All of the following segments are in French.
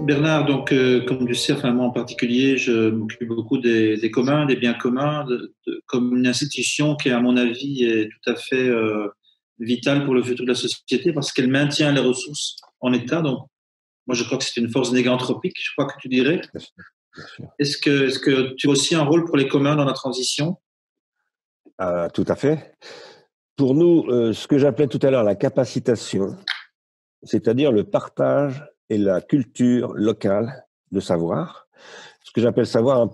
Bernard, donc, comme tu sais, enfin, moi en particulier, je m'occupe beaucoup des communs, des biens communs, comme une institution qui, à mon avis, est tout à fait vitale pour le futur de la société parce qu'elle maintient les ressources en état. Donc, moi, je crois que c'est une force néganthropique, je crois que tu dirais. Bien sûr, bien sûr. Est-ce que tu as aussi un rôle pour les communs dans la transition? Tout à fait. Pour nous, ce que j'appelais tout à l'heure la capacitation, c'est-à-dire le partage et la culture locale de savoir. Ce que j'appelle savoir, hein,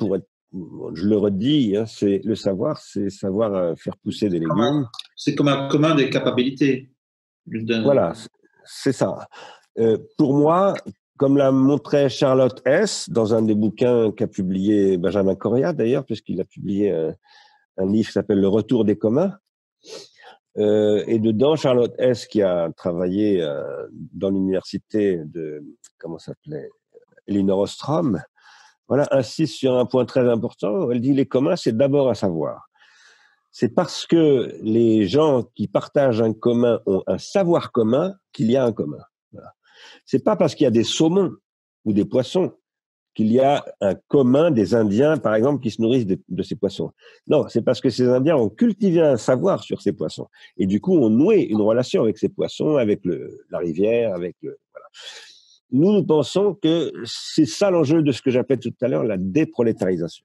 je le redis, hein, c'est le savoir, c'est savoir faire pousser des légumes. C'est comme un commun des capacités. Voilà, c'est ça. Pour moi, comme l'a montré Charlotte Hess dans un des bouquins qu'a publié Benjamin Correa d'ailleurs, puisqu'il a publié un livre qui s'appelle Le Retour des communs. Et dedans, Charlotte Hess, qui a travaillé dans l'université de, comment ça s'appelait, Elinor Ostrom, voilà, insiste sur un point très important. Elle dit les communs, c'est d'abord un savoir. C'est parce que les gens qui partagent un commun ont un savoir commun qu'il y a un commun. Voilà. C'est pas parce qu'il y a des saumons ou des poissons qu'il y a un commun des Indiens, par exemple, qui se nourrissent de ces poissons. Non, c'est parce que ces Indiens ont cultivé un savoir sur ces poissons. Et du coup, ont noué une relation avec ces poissons, avec la rivière, voilà. Nous pensons que c'est ça l'enjeu de ce que j'appelle tout à l'heure la déprolétarisation.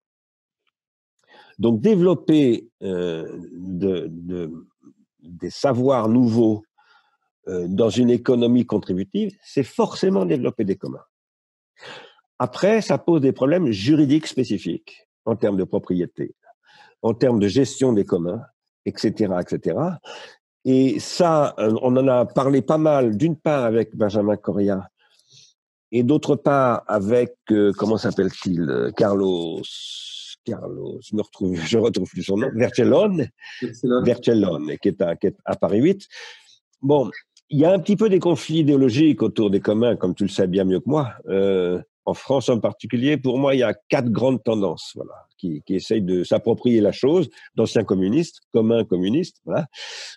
Donc, développer des savoirs nouveaux dans une économie contributive, c'est forcément développer des communs. Après, ça pose des problèmes juridiques spécifiques en termes de propriété, en termes de gestion des communs, etc., etc. Et ça, on en a parlé pas mal, d'une part avec Benjamin Correa, et d'autre part avec, comment s'appelle-t-il, je retrouve plus son nom, Vercellone, qui est à Paris 8. Bon, il y a un petit peu des conflits idéologiques autour des communs, comme tu le sais bien mieux que moi. En France en particulier, pour moi, il y a 4 grandes tendances, voilà, qui essayent de s'approprier la chose. D'anciens communistes, communs communistes, voilà.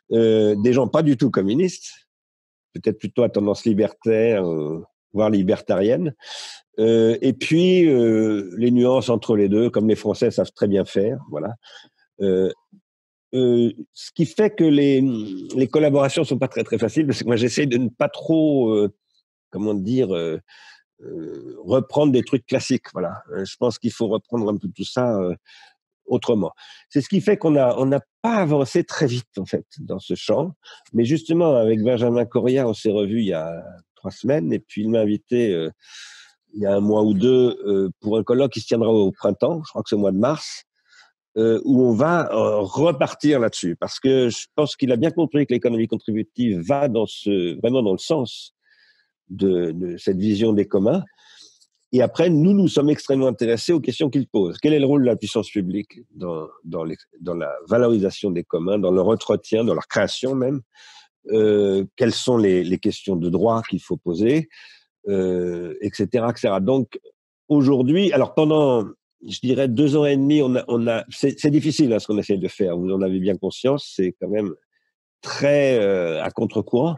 Des gens pas du tout communistes, peut-être plutôt à tendance libertaire, voire libertarienne. Et puis, les nuances entre les deux, comme les Français savent très bien faire, voilà. Ce qui fait que les collaborations sont pas très très faciles, parce que moi j'essaie de ne pas trop, comment dire, reprendre des trucs classiques. Voilà, je pense qu'il faut reprendre un peu tout ça autrement. C'est ce qui fait on n'a pas avancé très vite en fait dans ce champ, mais justement avec Benjamin Correa, on s'est revu il y a 3 semaines, et puis il m'a invité il y a un mois ou deux pour un colloque qui se tiendra au printemps, je crois que c'est au mois de mars. Où on va repartir là-dessus, parce que je pense qu'il a bien compris que l'économie contributive va vraiment dans le sens de cette vision des communs. Et après, nous sommes extrêmement intéressés aux questions qu'il pose. Quel est le rôle de la puissance publique dans la valorisation des communs, dans leur entretien, dans leur création même? Quelles sont les questions de droit qu'il faut poser, etc., etc. Donc, aujourd'hui, alors pendant, je dirais, 2 ans et demi, c'est difficile hein, ce qu'on essaie de faire. Vous en avez bien conscience, c'est quand même très à contre-courant.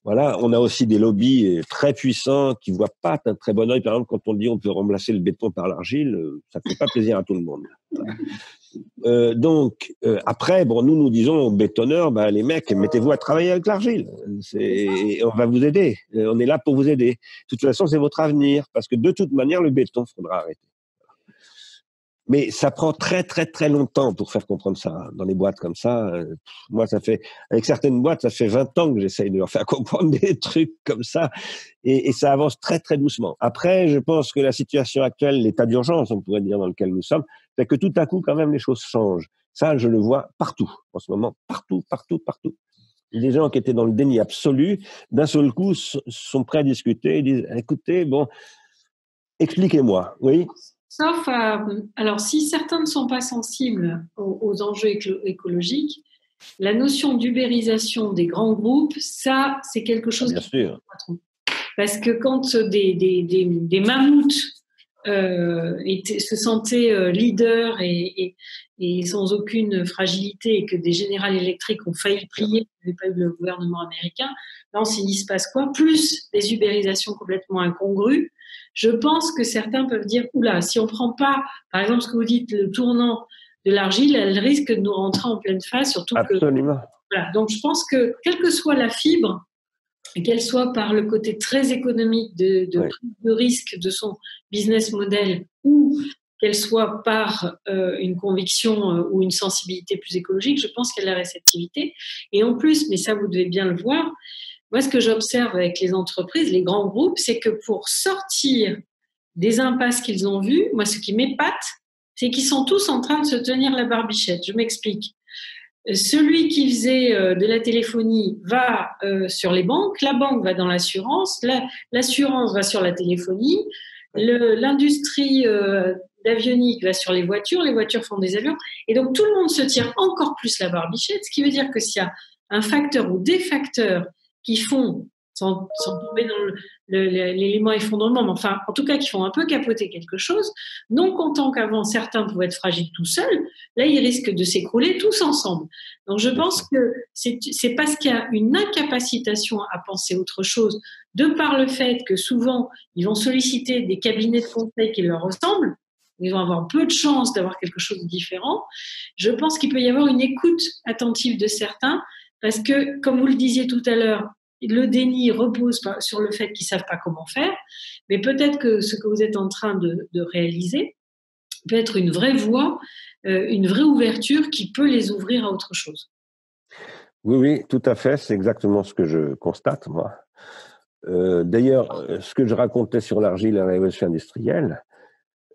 Voilà, on a aussi des lobbies très puissants qui voient pas d'un très bon œil. Par exemple, quand on dit on peut remplacer le béton par l'argile, ça fait pas plaisir à tout le monde. Voilà. Donc, après, bon, nous disons aux bétonneurs, bah, les mecs, mettez-vous à travailler avec l'argile. On va vous aider. On est là pour vous aider. De toute façon, c'est votre avenir, parce que de toute manière, le béton, faudra arrêter. Mais ça prend très, très, très longtemps pour faire comprendre ça. Dans les boîtes comme ça, moi, avec certaines boîtes, ça fait 20 ans que j'essaye de leur faire comprendre des trucs comme ça. Et ça avance très, très doucement. Après, je pense que la situation actuelle, l'état d'urgence, on pourrait dire, dans lequel nous sommes, fait que tout à coup, quand même, les choses changent. Ça, je le vois partout, en ce moment. Partout, partout, partout. Les gens qui étaient dans le déni absolu, d'un seul coup, sont prêts à discuter et disent, écoutez, bon, expliquez-moi. Oui? Sauf, alors si certains ne sont pas sensibles aux enjeux écologiques, la notion d'ubérisation des grands groupes, ça, c'est quelque chose bien sûr. Parce que quand des mammouths se sentaient leaders et sans aucune fragilité, et que des General Electric ont failli plier, il n'y avait pas eu le gouvernement américain, là, il se passe quoi? Plus des ubérisations complètement incongrues, je pense que certains peuvent dire, oula, si on prend pas, par exemple, ce que vous dites, le tournant de l'argile, elle risque de nous rentrer en pleine face, surtout que… Absolument. Voilà. Donc, je pense que, quelle que soit la fibre, qu'elle soit par le côté très économique de prise de risque de son business model ou qu'elle soit par une conviction ou une sensibilité plus écologique, je pense qu'il y a la réceptivité. Et en plus, mais ça vous devez bien le voir, moi ce que j'observe avec les entreprises, les grands groupes, c'est que pour sortir des impasses qu'ils ont vues, moi ce qui m'épate, c'est qu'ils sont tous en train de se tenir la barbichette. Je m'explique. Celui qui faisait de la téléphonie va sur les banques, la banque va dans l'assurance, l'assurance va sur la téléphonie, l'industrie d'avionique va sur les voitures font des avions, et donc tout le monde se tient encore plus la barbichette, ce qui veut dire que s'il y a un facteur ou des facteurs qui font, sans tomber dans l'élément effondrement, mais enfin, en tout cas, qui font un peu capoter quelque chose, non content qu'avant certains pouvaient être fragiles tout seuls, là, ils risquent de s'écrouler tous ensemble. Donc, je pense que c'est parce qu'il y a une incapacitation à penser autre chose, de par le fait que souvent, ils vont solliciter des cabinets de conseil qui leur ressemblent, ils vont avoir peu de chances d'avoir quelque chose de différent. Je pense qu'il peut y avoir une écoute attentive de certains, parce que, comme vous le disiez tout à l'heure, le déni repose sur le fait qu'ils ne savent pas comment faire, mais peut-être que ce que vous êtes en train de réaliser peut être une vraie voie, une vraie ouverture qui peut les ouvrir à autre chose. Oui, oui, tout à fait. C'est exactement ce que je constate, moi. D'ailleurs, ce que je racontais sur l'argile et la révolution industrielle,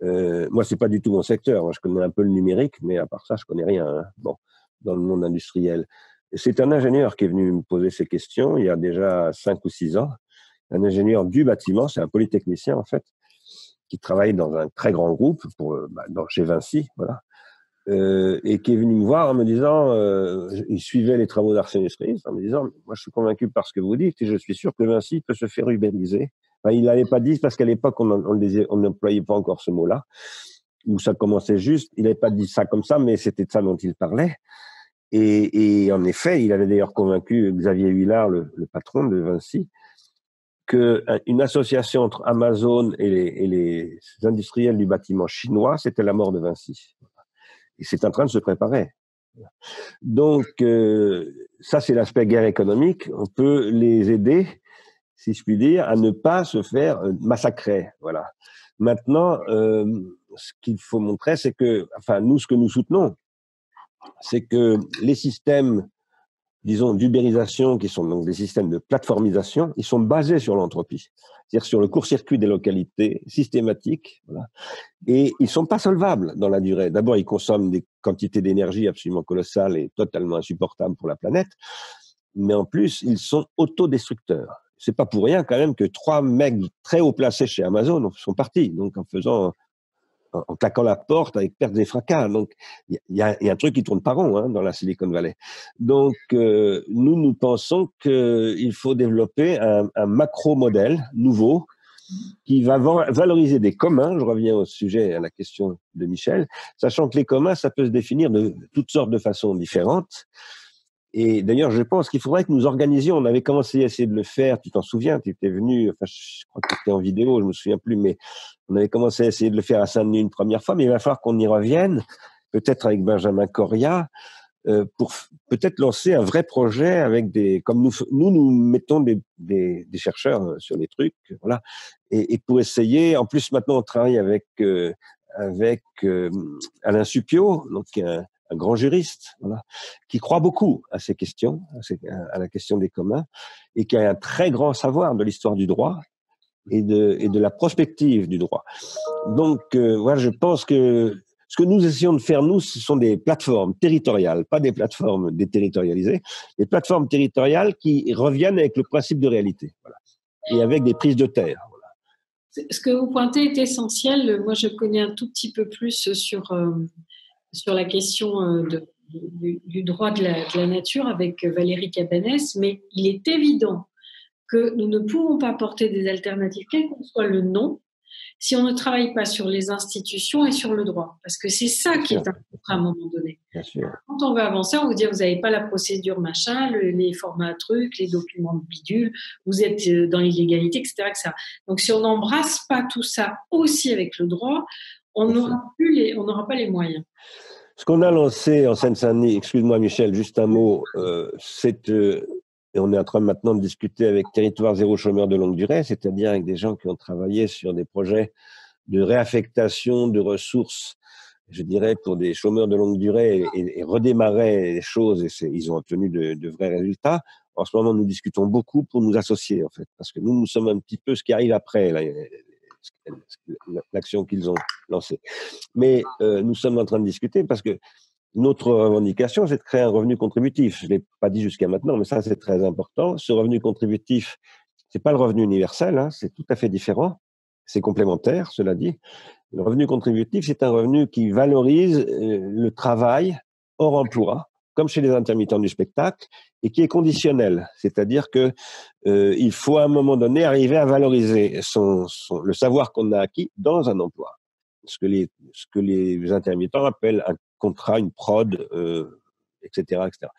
moi, c'est pas du tout mon secteur. Moi, je connais un peu le numérique, mais à part ça, je connais rien, hein, bon, dans le monde industriel. C'est un ingénieur qui est venu me poser ces questions il y a déjà 5 ou 6 ans. Un ingénieur du bâtiment, c'est un polytechnicien en fait, qui travaille dans un très grand groupe chez Vinci, voilà, et qui est venu me voir en me disant, il suivait les travaux d'Arsène Esprit, en me disant, moi je suis convaincu par ce que vous dites et je suis sûr que Vinci peut se faire ubériser. Enfin, il l'avait pas dit parce qu'à l'époque on n'employait pas encore ce mot-là, où ça commençait juste. Il n'avait pas dit ça comme ça, mais c'était de ça dont il parlait. Et en effet, il avait d'ailleurs convaincu Xavier Huillard, le patron de Vinci, qu'une association entre Amazon et les industriels du bâtiment chinois, c'était la mort de Vinci. Et c'est en train de se préparer. Donc, ça, c'est l'aspect guerre économique. On peut les aider, si je puis dire, à ne pas se faire massacrer. Voilà. Maintenant, ce qu'il faut montrer, c'est que, enfin, nous, ce que nous soutenons, c'est que les systèmes, disons, d'ubérisation, qui sont donc des systèmes de plateformisation, ils sont basés sur l'entropie, c'est-à-dire sur le court-circuit des localités systématiques, voilà. Et ils sont pas solvables dans la durée. D'abord, ils consomment des quantités d'énergie absolument colossales et totalement insupportables pour la planète, mais en plus, ils sont autodestructeurs. C'est pas pour rien quand même que 3 mecs très haut placés chez Amazon sont partis, donc en claquant la porte avec perte et fracas. Donc, il y a un truc qui tourne pas rond, hein, dans la Silicon Valley. Donc, nous pensons qu'il faut développer un macro-modèle nouveau qui va valoriser des communs. Je reviens au sujet, à la question de Michel, sachant que les communs, ça peut se définir de toutes sortes de façons différentes. Et d'ailleurs, je pense qu'il faudrait que nous organisions, on avait commencé à essayer de le faire, tu t'en souviens, tu étais venu, enfin, je crois que tu étais en vidéo, je me souviens plus, mais on avait commencé à essayer de le faire à Saint-Denis une première fois, mais il va falloir qu'on y revienne, peut-être avec Benjamin Coria, pour peut-être lancer un vrai projet avec comme nous mettons des chercheurs sur les trucs, voilà, et pour essayer, en plus maintenant on travaille avec Alain Suppiot, donc un grand juriste, voilà, qui croit beaucoup à ces questions, à la question des communs, et qui a un très grand savoir de l'histoire du droit et de la prospective du droit. Donc, voilà, je pense que ce que nous essayons de faire, nous, ce sont des plateformes territoriales, pas des plateformes déterritorialisées, des plateformes territoriales qui reviennent avec le principe de réalité, voilà, et avec des prises de terre. Voilà. Ce que vous pointez est essentiel. Moi, je connais un tout petit peu plus sur la question du droit de la nature avec Valérie Cabanès, mais il est évident que nous ne pouvons pas porter des alternatives, quel que soit le nom, si on ne travaille pas sur les institutions et sur le droit. Parce que c'est ça qui est important à un moment donné. Bien sûr. Quand on veut avancer, on vous dit, vous n'avez pas la procédure machin, les formats trucs, les documents de bidule, vous êtes dans l'illégalité, etc., etc. Donc, si on n'embrasse pas tout ça aussi avec le droit, on n'aura pas les moyens. Ce qu'on a lancé en Seine-Saint-Denis, excuse-moi Michel, juste un mot, et on est en train maintenant de discuter avec Territoire Zéro Chômeur de longue durée, c'est-à-dire avec des gens qui ont travaillé sur des projets de réaffectation de ressources, je dirais, pour des chômeurs de longue durée et redémarrer les choses, et ils ont obtenu de vrais résultats. En ce moment, nous discutons beaucoup pour nous associer, en fait, parce que nous sommes un petit peu ce qui arrive après, là, l'action qu'ils ont lancée. Mais nous sommes en train de discuter parce que notre revendication, c'est de créer un revenu contributif. Je ne l'ai pas dit jusqu'à maintenant, mais ça, c'est très important. Ce revenu contributif, c'est pas le revenu universel, hein, c'est tout à fait différent. C'est complémentaire, cela dit. Le revenu contributif, c'est un revenu qui valorise le travail hors emploi, comme chez les intermittents du spectacle, et qui est conditionnel. C'est-à-dire que il faut à un moment donné arriver à valoriser le savoir qu'on a acquis dans un emploi. Ce que les intermittents appellent un contrat, une prod, etc., etc.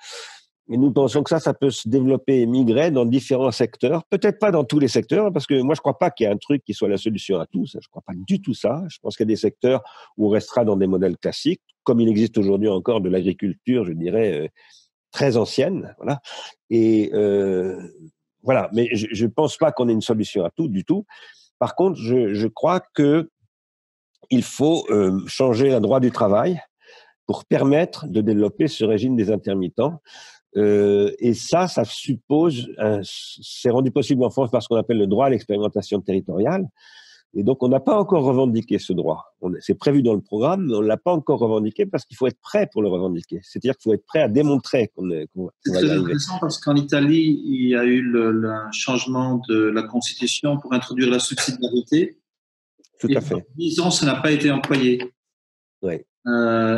Et nous pensons que ça peut se développer et migrer dans différents secteurs. Peut-être pas dans tous les secteurs, parce que moi, je crois pas qu'il y ait un truc qui soit la solution à tout. Je crois pas du tout ça. Je pense qu'il y a des secteurs où on restera dans des modèles classiques, comme il existe aujourd'hui encore de l'agriculture, je dirais, très ancienne. Voilà. Et voilà. Mais je pense pas qu'on ait une solution à tout, du tout. Par contre, je crois que il faut changer le droit du travail pour permettre de développer ce régime des intermittents. Et ça suppose, c'est rendu possible en France par ce qu'on appelle le droit à l'expérimentation territoriale. Et donc, on n'a pas encore revendiqué ce droit. C'est prévu dans le programme, mais on ne l'a pas encore revendiqué parce qu'il faut être prêt pour le revendiquer. C'est-à-dire qu'il faut être prêt à démontrer qu'on va y arriver. C'est très intéressant parce qu'en Italie, il y a eu le changement de la Constitution pour introduire la subsidiarité. Tout à fait. Pendant 10 ans, ça n'a pas été employé. Oui.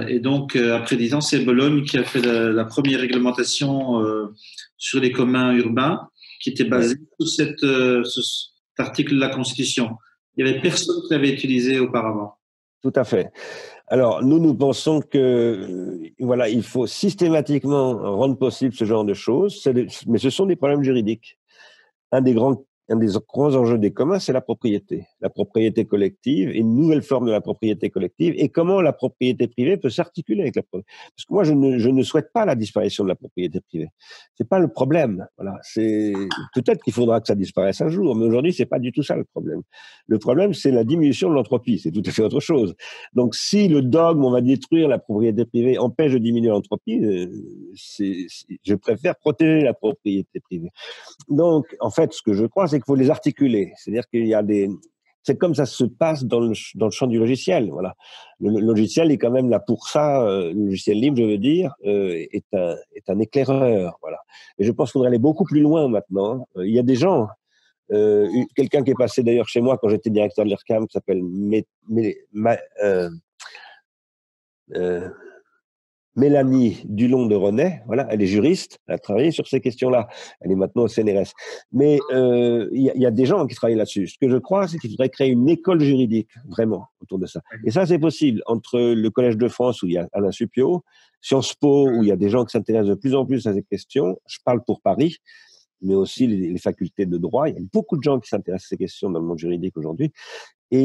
Et donc, après 10 ans, c'est Bologne qui a fait la première réglementation sur les communs urbains qui était basée sur cet article de la Constitution. Il n'y avait personne qui l'avait utilisé auparavant. Tout à fait. Alors, nous pensons que, voilà, il faut systématiquement rendre possible ce genre de choses, mais ce sont des problèmes juridiques. Un des grands enjeux des communs, c'est la propriété collective, et une nouvelle forme de la propriété collective, et comment la propriété privée peut s'articuler avec la propriété. Parce que moi, je ne souhaite pas la disparition de la propriété privée. C'est pas le problème. Voilà. Peut-être qu'il faudra que ça disparaisse un jour, mais aujourd'hui, c'est pas du tout ça le problème. Le problème, c'est la diminution de l'entropie. C'est tout à fait autre chose. Donc, si le dogme, on va détruire la propriété privée, empêche de diminuer l'entropie, je préfère protéger la propriété privée. Donc, en fait, ce que je crois, c'est qu'il faut les articuler. C'est-à-dire qu'il y a c'est comme ça se passe dans le champ du logiciel. Voilà. Le logiciel est quand même là pour ça. Le logiciel libre, je veux dire, est un éclaireur. Voilà. Et je pense qu'il faudrait aller beaucoup plus loin maintenant. Il y a des gens, quelqu'un qui est passé d'ailleurs chez moi quand j'étais directeur de l'IRCAM, qui s'appelle Mélanie Dulon de René, voilà, elle est juriste, elle a travaillé sur ces questions-là, elle est maintenant au CNRS. Mais il y a des gens qui travaillent là-dessus. Ce que je crois, c'est qu'il faudrait créer une école juridique, vraiment, autour de ça. Et ça, c'est possible entre le Collège de France, où il y a Alain Supiot, Sciences Po, où il y a des gens qui s'intéressent de plus en plus à ces questions. Je parle pour Paris, mais aussi les facultés de droit. Il y a beaucoup de gens qui s'intéressent à ces questions dans le monde juridique aujourd'hui.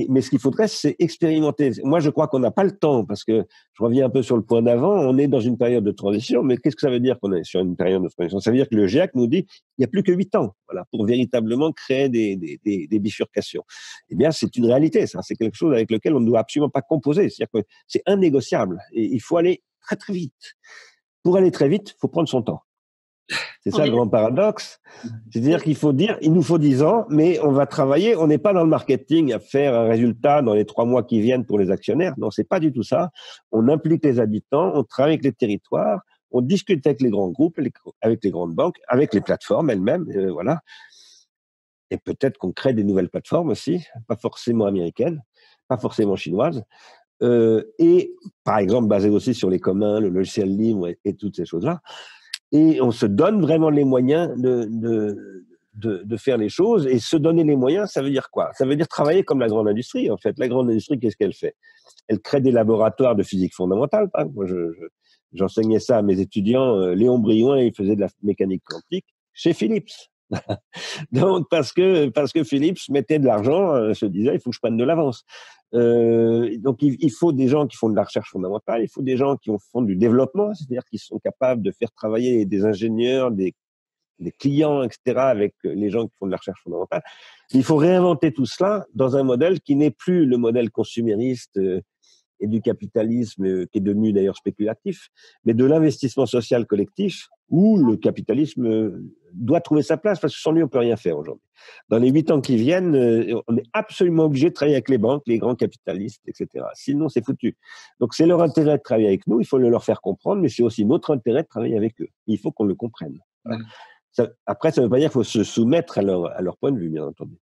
Mais ce qu'il faudrait, c'est expérimenter. Moi, je crois qu'on n'a pas le temps, parce que je reviens un peu sur le point d'avant, on est dans une période de transition, mais qu'est-ce que ça veut dire qu'on est sur une période de transition? Ça veut dire que le GIEC nous dit il n'y a plus que 8 ans, voilà, pour véritablement créer des bifurcations. Eh bien, c'est une réalité, ça. C'est quelque chose avec lequel on ne doit absolument pas composer. C'est-à-dire que c'est indénégociable. Et il faut aller très, très vite. Pour aller très vite, il faut prendre son temps. C'est ça le grand paradoxe. C'est-à-dire il nous faut 10 ans, mais on va travailler, on n'est pas dans le marketing à faire un résultat dans les 3 mois qui viennent pour les actionnaires. Non, c'est pas du tout ça. On implique les habitants, on travaille avec les territoires, on discute avec les grands groupes, avec les grandes banques, avec les plateformes elles-mêmes, voilà. Et peut-être qu'on crée des nouvelles plateformes aussi, pas forcément américaines, pas forcément chinoises. Et par exemple, basées aussi sur les communs, le logiciel libre et toutes ces choses-là. Et on se donne vraiment les moyens de faire les choses. Et se donner les moyens, ça veut dire quoi? Ça veut dire travailler comme la grande industrie, en fait. La grande industrie, qu'est-ce qu'elle fait? Elle crée des laboratoires de physique fondamentale. Moi, j'enseignais ça à mes étudiants. Léon Briouin, il faisait de la mécanique quantique chez Philips. Donc, parce que Philips mettait de l'argent, se disait, il faut que je prenne de l'avance. Donc, il faut des gens qui font de la recherche fondamentale, il faut des gens qui font du développement, c'est-à-dire qui sont capables de faire travailler des ingénieurs, des clients, etc., avec les gens qui font de la recherche fondamentale. Il faut réinventer tout cela dans un modèle qui n'est plus le modèle consumériste et du capitalisme qui est devenu d'ailleurs spéculatif, mais de l'investissement social collectif où le capitalisme doit trouver sa place parce que sans lui, on peut rien faire aujourd'hui. Dans les 8 ans qui viennent, on est absolument obligé de travailler avec les banques, les grands capitalistes, etc. Sinon, c'est foutu. Donc, c'est leur intérêt de travailler avec nous, il faut le leur faire comprendre, mais c'est aussi notre intérêt de travailler avec eux. Il faut qu'on le comprenne. Après, ça ne veut pas dire qu'il faut se soumettre à leur point de vue, bien entendu.